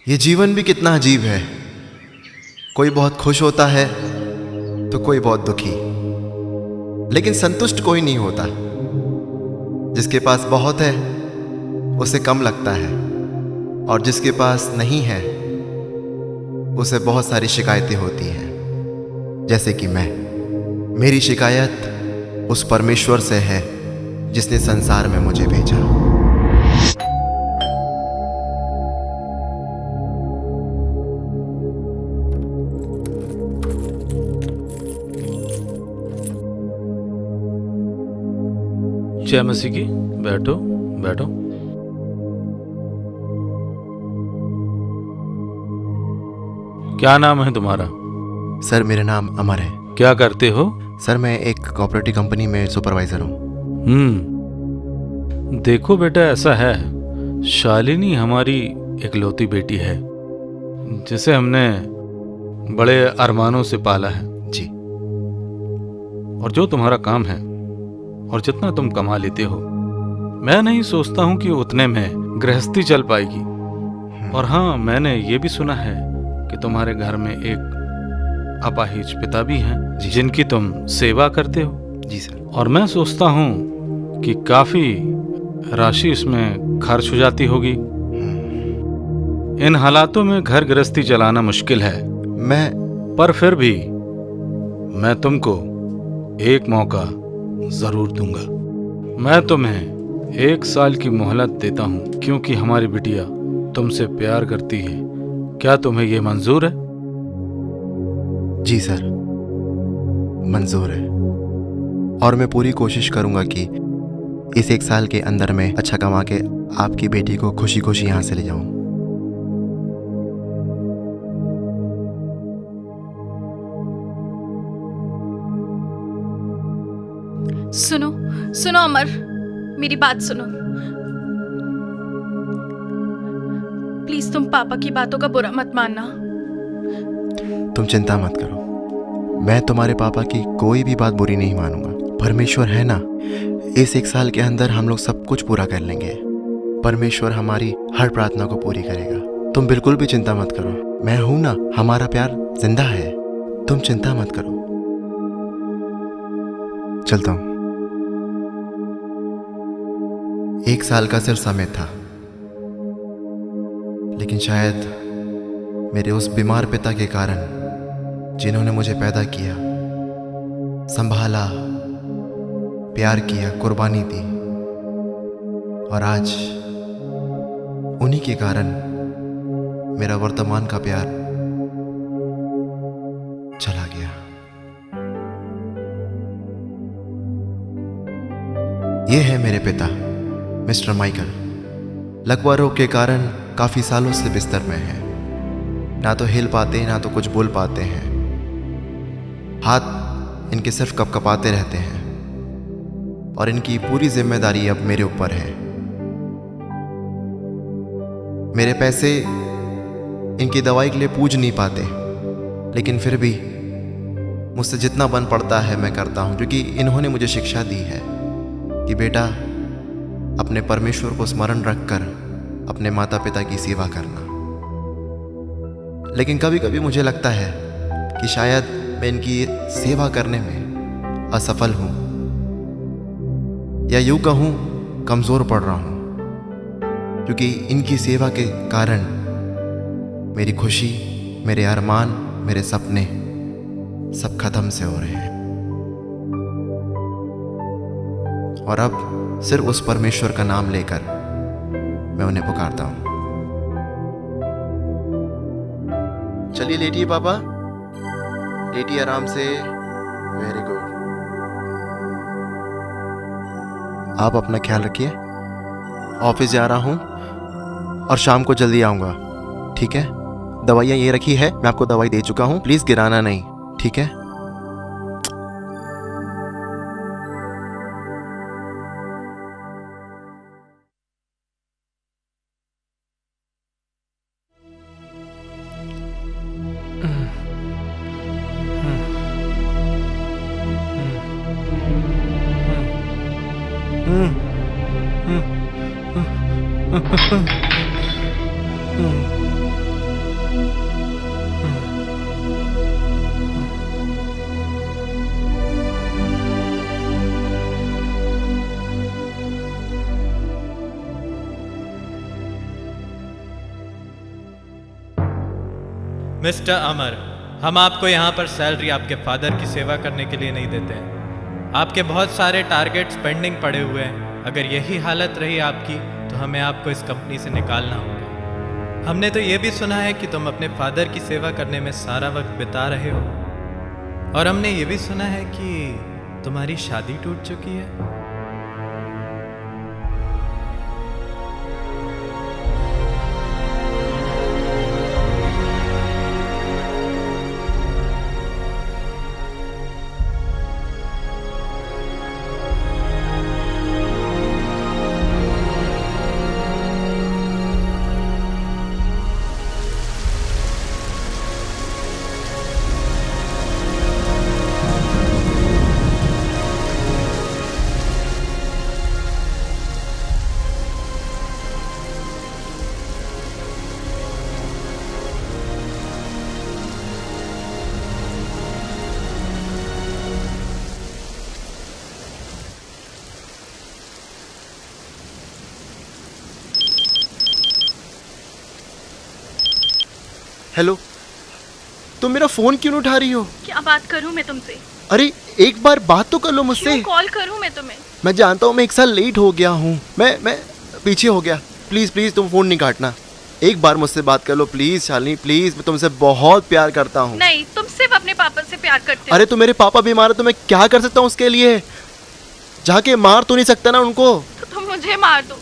ये जीवन भी कितना अजीब है। कोई बहुत खुश होता है तो कोई बहुत दुखी, लेकिन संतुष्ट कोई नहीं होता। जिसके पास बहुत है उसे कम लगता है, और जिसके पास नहीं है उसे बहुत सारी शिकायतें होती हैं। जैसे कि मेरी शिकायत उस परमेश्वर से है जिसने संसार में मुझे भेजा। जय मसीह की। बैठो बैठो। क्या नाम है तुम्हारा? सर मेरा नाम अमर है। क्या करते हो? सर मैं एक कोऑपरेटिव कंपनी में सुपरवाइजर हूँ। देखो बेटा, ऐसा है, शालिनी हमारी इकलौती बेटी है जिसे हमने बड़े अरमानों से पाला है जी। और जो तुम्हारा काम है और जितना तुम कमा लेते हो, मैं नहीं सोचता हूं कि उतने में गृहस्थी चल पाएगी। और हाँ, मैंने ये भी सुना है कि तुम्हारे घर में एक अपाहिज पिता भी हैं जिनकी तुम सेवा करते हो। जी सर। और मैं सोचता हूं कि काफी राशि इसमें खर्च हो जाती होगी। इन हालातों में घर गृहस्थी चलाना मुश्किल है। पर फिर भी मैं तुमको एक मौका जरूर दूंगा। मैं तुम्हें 1 साल की मोहलत देता हूं, क्योंकि हमारी बिटिया तुमसे प्यार करती है। क्या तुम्हें यह मंजूर है? जी सर, मंजूर है। और मैं पूरी कोशिश करूंगा कि इस 1 साल के अंदर में अच्छा कमा के आपकी बेटी को खुशी खुशी यहां से ले जाऊं। सुनो सुनो अमर, मेरी बात सुनो। प्लीज तुम पापा की बातों का बुरा मत मानना। तुम चिंता मत करो, मैं तुम्हारे पापा की कोई भी बात बुरी नहीं मानूंगा। परमेश्वर है ना, इस 1 साल के अंदर हम लोग सब कुछ पूरा कर लेंगे। परमेश्वर हमारी हर प्रार्थना को पूरी करेगा। तुम बिल्कुल भी चिंता मत करो, मैं हूं ना, हमारा प्यार जिंदा है। तुम चिंता मत करो। चलता हूं। 1 साल का सिर्फ समय था, लेकिन शायद मेरे उस बीमार पिता के कारण, जिन्होंने मुझे पैदा किया, संभाला, प्यार किया, कुर्बानी दी, और आज उन्हीं के कारण मेरा वर्तमान का प्यार चला गया। ये है मेरे पिता, मिस्टर माइकल। लकवा रोग के कारण काफी सालों से बिस्तर में है। ना तो हिल पाते, ना तो कुछ बोल पाते हैं। हाथ इनके सिर्फ कपकपाते रहते हैं, और इनकी पूरी जिम्मेदारी अब मेरे ऊपर है। मेरे पैसे इनकी दवाई के लिए पूज नहीं पाते, लेकिन फिर भी मुझसे जितना बन पड़ता है मैं करता हूं, क्योंकि इन्होंने मुझे शिक्षा दी है कि बेटा, अपने परमेश्वर को स्मरण रखकर अपने माता पिता की सेवा करना। लेकिन कभी कभी मुझे लगता है कि शायद मैं इनकी सेवा करने में असफल हूं, या यूं कहूं कमजोर पड़ रहा हूं, क्योंकि इनकी सेवा के कारण मेरी खुशी, मेरे अरमान, मेरे सपने सब खत्म से हो रहे हैं। और अब सिर्फ उस परमेश्वर का नाम लेकर मैं उन्हें पुकारता हूं। चलिए लेटिए पापा, लेटिए आराम से। Very good. आप अपना ख्याल रखिए। ऑफिस जा रहा हूं और शाम को जल्दी आऊंगा, ठीक है? दवाइयाँ ये रखी है, मैं आपको दवाई दे चुका हूं, प्लीज गिराना नहीं, ठीक है? मिस्टर अमर, हम आपको यहाँ पर सैलरी आपके फादर की सेवा करने के लिए नहीं देते हैं। आपके बहुत सारे टारगेट्स पेंडिंग पड़े हुए हैं। अगर यही हालत रही आपकी तो हमें आपको इस कंपनी से निकालना होगा। हमने तो ये भी सुना है कि तुम अपने फादर की सेवा करने में सारा वक्त बिता रहे हो, और हमने ये भी सुना है कि तुम्हारी शादी टूट चुकी है। हेलो, तुम मेरा फोन क्यों नहीं उठा रही हो? क्या बात करूं मैं तुमसे? अरे एक बार बात तो कर लो मुझसे। क्यों कॉल करूं मैं तुम्हें? मैं जानता हूँ मैं 1 साल लेट हो गया हूँ, मैं पीछे हो गया। प्लीज प्लीज तुम फोन नहीं काटना। एक बार मुझसे बात कर लो प्लीज शालिनी, प्लीज। मैं तुमसे बहुत प्यार करता हूँ। नहीं, तुम सिर्फ अपने पापा से प्यार करते हो। अरे तो मेरे पापा बीमार है तो मैं क्या कर सकता हूँ उसके लिए? जाके मार तो नहीं सकता ना उनको? तो तुम मुझे मार दो।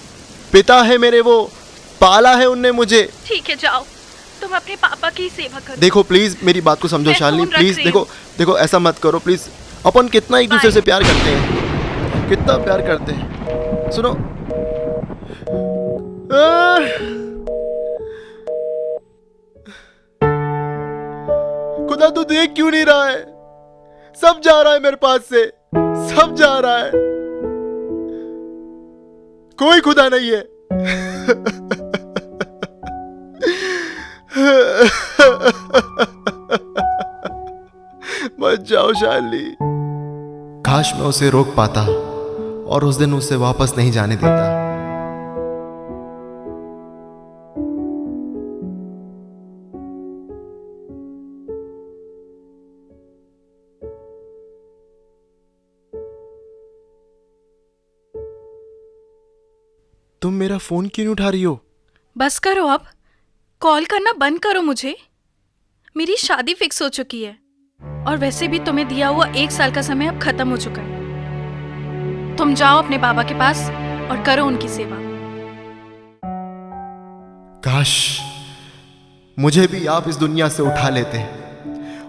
पिता है मेरे, वो पाला है उनने मुझे। ठीक है, जाओ, तुम अपने पापा की सेवा करो। देखो प्लीज मेरी बात को समझो मैं शालिनी, फोन रख प्लीज। रही देखो देखो ऐसा मत करो प्लीज। अपन कितना एक दूसरे बाय। से प्यार करते हैं, कितना प्यार करते हैं। सुनो, खुदा तू देख क्यों नहीं रहा है? सब जा रहा है मेरे पास से, सब जा रहा है। कोई खुदा नहीं है। मत जाओ शाली। काश मैं उसे रोक पाता और उस दिन उसे वापस नहीं जाने देता। तुम मेरा फोन क्यों नहीं उठा रही हो? बस करो अब, कॉल करना बंद करो मुझे। मेरी शादी फिक्स हो चुकी है, और वैसे भी तुम्हें दिया हुआ 1 साल का समय अब खत्म हो चुका है। तुम जाओ अपने बाबा के पास और करो उनकी सेवा। काश मुझे भी आप इस दुनिया से उठा लेते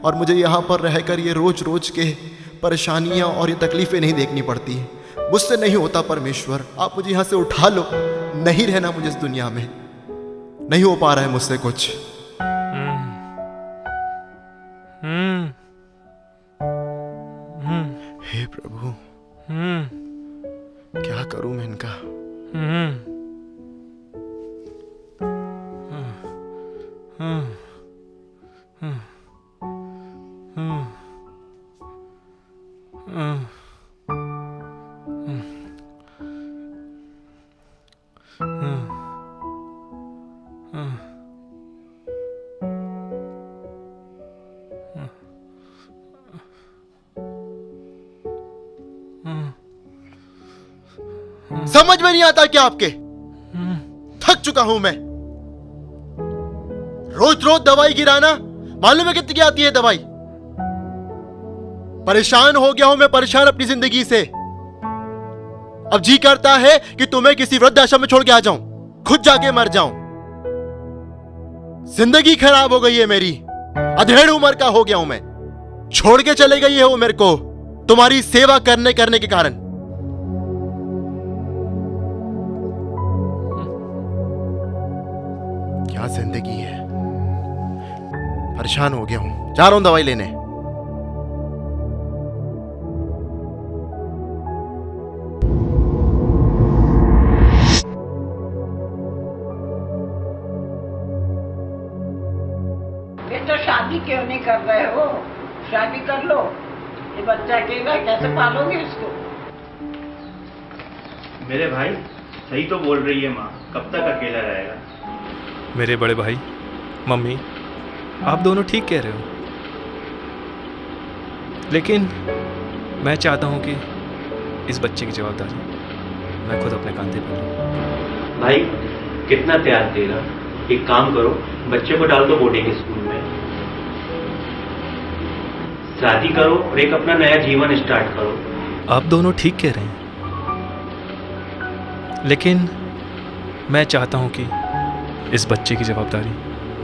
और मुझे यहाँ पर रहकर ये रोज रोज के परेशानियां और ये तकलीफें नहीं देखनी पड़ती। मुझसे नहीं होता परमेश्वर, आप मुझे यहाँ से उठा लो। नहीं रहना मुझे इस दुनिया में, नहीं हो पा रहा है मुझसे कुछ। हे प्रभु, क्या करूं मैं इनका? समझ में नहीं आता क्या आपके? थक चुका हूं मैं। रोज रोज दवाई गिराना, मालूम है कितनी आती है दवाई? परेशान हो गया हूं मैं, परेशान अपनी जिंदगी से। अब जी करता है कि तुम्हें किसी वृद्धाश्रम में छोड़ के आ जाऊं, खुद जाके मर जाऊं। जिंदगी खराब हो गई है मेरी, अधेड़ उम्र का हो गया हूं मैं। छोड़ के चले गई है वो मेरे को, तुम्हारी सेवा करने के कारण। क्या जिंदगी है। परेशान हो गया हूं, जा रहा हूं दवाई लेने। तो शादी क्यों नहीं कर रहे हो? शादी कर लो। ये बच्चा अकेला कैसे पालोगे इसको? मेरे भाई सही तो बोल रही है माँ, कब तक अकेला रहेगा? मेरे बड़े भाई, मम्मी, आप दोनों ठीक कह रहे हो, लेकिन मैं चाहता हूँ कि इस बच्चे की जवाबदारी मैं खुद अपने कंधे पर लूँ। भाई कितना त्याग देगा? एक काम करो, बच्चे को डाल दो बोर्डिंग स्कूल में, शादी करो और एक अपना नया जीवन स्टार्ट करो। आप दोनों ठीक कह रहे हैं, लेकिन मैं चाहता हूँ कि इस बच्चे की जवाबदारी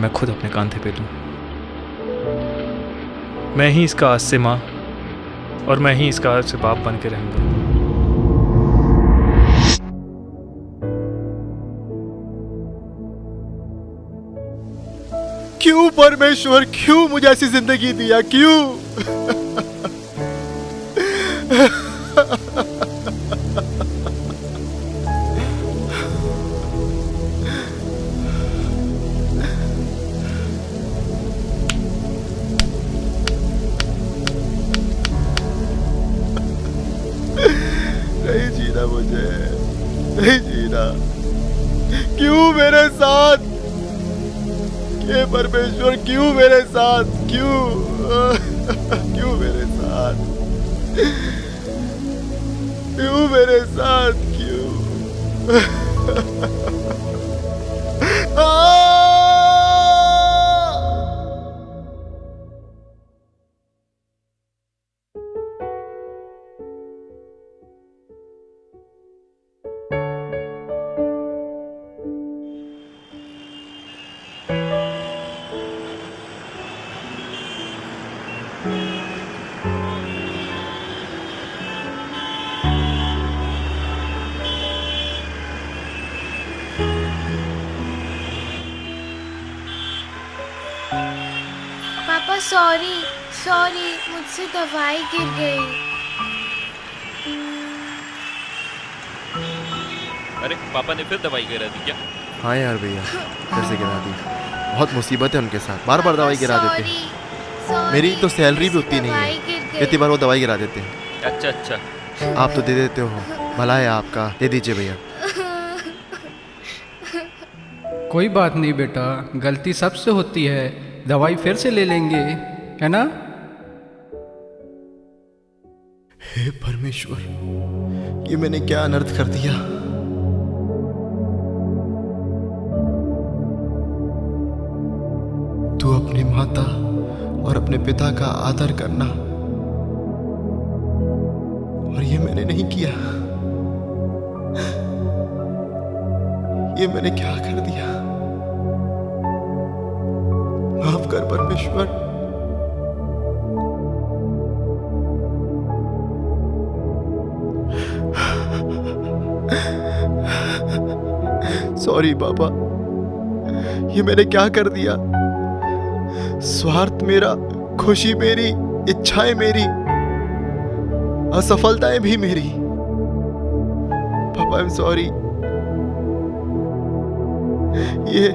मैं खुद अपने कंधे पे लूँ। मैं ही इसका आज से माँ और मैं ही इसका आज से बाप बन के रहूँगा। क्यों परमेश्वर, क्यों मुझे ऐसी जिंदगी दिया, क्यों? नहीं जीना मुझे, नहीं जीना। क्यों मेरे साथ? ये परमेश्वर क्यों मेरे साथ, क्यों? क्यों मेरे साथ, क्यों मेरे साथ, क्यों? पापा सॉरी सॉरी, मुझसे दवाई गिर गई। अरे पापा ने फिर दवाई गिरा दी क्या? हाँ यार भैया, कैसे गिरा दी? बहुत मुसीबत है उनके साथ, बार बार दवाई गिरा देते हैं। मेरी तो सैलरी भी उतनी नहीं है, इतनी बार वो दवाई गिरा देते हैं। अच्छा अच्छा, आप तो दे देते हो, भला है आपका, दे दीजिए भैया। कोई बात नहीं बेटा, गलती सबसे होती है, दवाई फिर से ले लेंगे, है ना? हे परमेश्वर, ये मैंने क्या अनर्थ कर दिया? तू अपनी माता और अपने पिता का आदर करना, और ये मैंने नहीं किया। ये मैंने क्या कर दिया? माफ कर परमेश्वर। सॉरी बाबा, ये मैंने क्या कर दिया? स्वार्थ मेरा, खुशी मेरी, इच्छाएं मेरी, असफलताएं भी मेरी। पापा आई एम सॉरी। ये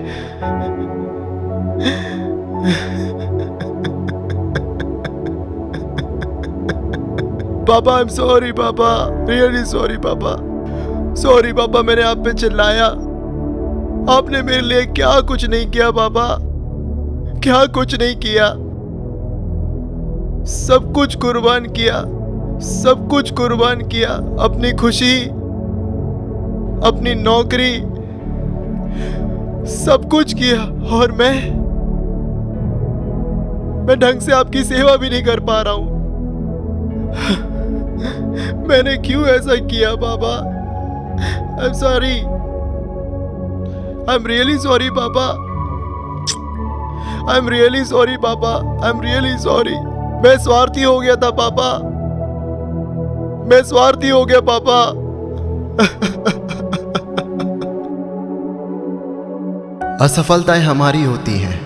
पापा आई एम सॉरी पापा, रियली सॉरी पापा। सॉरी पापा, मैंने आप पे चिल्लाया। आपने मेरे लिए क्या कुछ नहीं किया पापा, क्या कुछ नहीं किया। सब कुछ कुर्बान किया, सब कुछ कुर्बान किया। अपनी खुशी, अपनी नौकरी, सब कुछ किया, और मैं ढंग से आपकी सेवा भी नहीं कर पा रहा हूं। मैंने क्यों ऐसा किया पापा? I am sorry, I am really sorry पापा। आई एम रियली सॉरी पापा, आई एम रियली सॉरी। मैं स्वार्थी हो गया था पापा, मैं स्वार्थी हो गया पापा। असफलताएं हमारी होती हैं,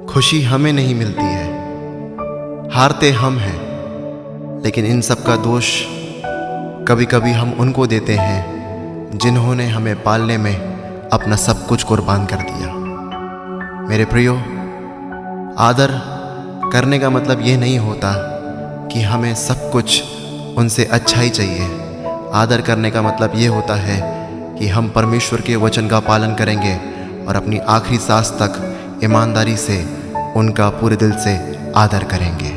खुशी हमें नहीं मिलती है, हारते हम हैं। लेकिन इन सब का दोष कभी कभी हम उनको देते हैं जिन्होंने हमें पालने में अपना सब कुछ कुर्बान कर दिया। मेरे प्रियो, आदर करने का मतलब ये नहीं होता कि हमें सब कुछ उनसे अच्छा ही चाहिए। आदर करने का मतलब ये होता है कि हम परमेश्वर के वचन का पालन करेंगे और अपनी आखिरी सांस तक ईमानदारी से उनका पूरे दिल से आदर करेंगे।